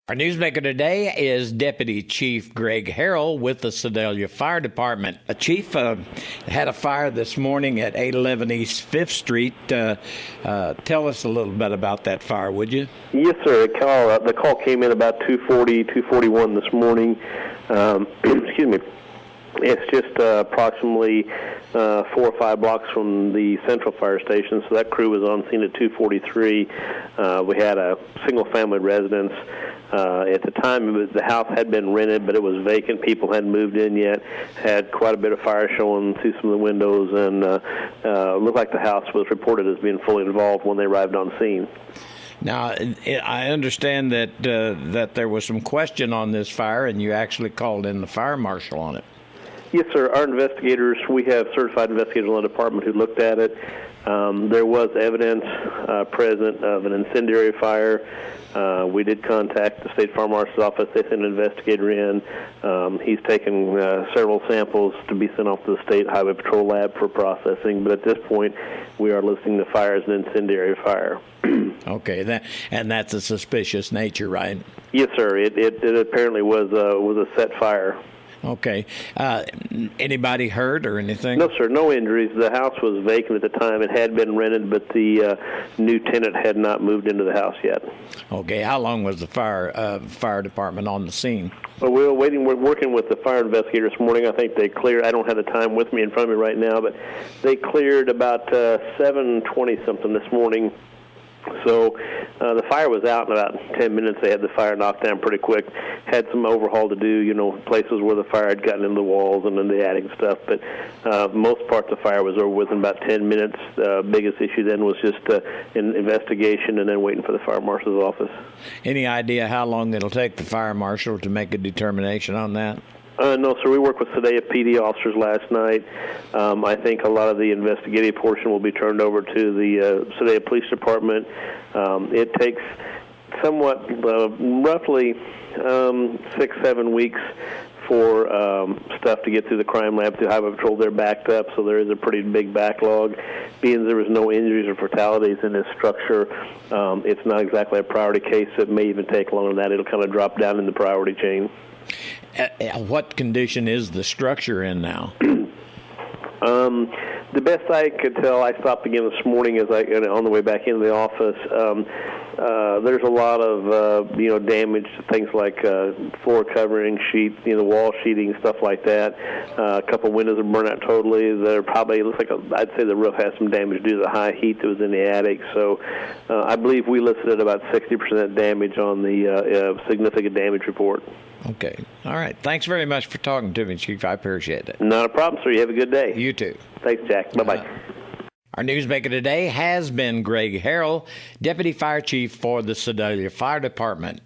Our newsmaker today is Deputy Chief Gregg Harrell with the Sedalia Fire Department. Chief, had a fire this morning at 811 East 5th Street. Tell us a little bit about that fire, would you? Yes, sir. The call came in about 2:41 this morning. Excuse me. It's just approximately 4 or 5 blocks from the central fire station, so that crew was on scene at 2:43. We had a single-family residence. At the time, the house had been rented, but it was vacant. People hadn't moved in yet. Had quite a bit of fire showing through some of the windows, and looked like the house was reported as being fully involved when they arrived on scene. Now, I understand that that there was some question on this fire, and you actually called in the fire marshal on it. Yes, sir. Our investigators, we have certified investigators in the department who looked at it. There was evidence present of an incendiary fire. We did contact the State Fire Marshal's office. They sent an investigator in. He's taken several samples to be sent off to the State Highway Patrol lab for processing. But at this point, we are listing the fire as an incendiary fire. Okay, that's a suspicious nature, right? Yes, sir. It apparently was a set fire. Okay. Anybody hurt or anything? No, sir. No injuries. The house was vacant at the time. It had been rented, but the new tenant had not moved into the house yet. Okay. How long was the fire department on the scene? Well, we were waiting. We're working with the fire investigators this morning. I think they cleared. I don't have the time with me in front of me right now, but they cleared about 7:20 something this morning. So the fire was out in about 10 minutes. They had the fire knocked down pretty quick. Had some overhaul to do, places where the fire had gotten into the walls and in the attic and stuff. But most parts of the fire was over within about 10 minutes. The biggest issue then was just an investigation and then waiting for the fire marshal's office. Any idea how long it'll take the fire marshal to make a determination on that? No, sir. We worked with Sedalia PD officers last night. I think a lot of the investigative portion will be turned over to the Sedalia Police Department. It takes somewhat, roughly 6-7 weeks for stuff to get through the crime lab, through Highway Patrol. They're backed up, so there is a pretty big backlog. Being there was no injuries or fatalities in this structure, it's not exactly a priority case. It may even take longer than that. It'll kind of drop down in the priority chain. What condition is the structure in now? The best I could tell, I stopped again this morning on the way back into the office. There's a lot of damage to things like floor covering, sheet, wall sheeting, stuff like that. A couple windows are burned out totally. There probably looks like I'd say the roof has some damage due to the high heat that was in the attic. So I believe we listed at about 60% damage on the significant damage report. Okay. All right. Thanks very much for talking to me, Chief. I appreciate it. Not a problem, sir. You have a good day. You too. Thanks, Jack. Bye-bye. Our newsmaker today has been Gregg Harrell, Deputy Fire Chief for the Sedalia Fire Department.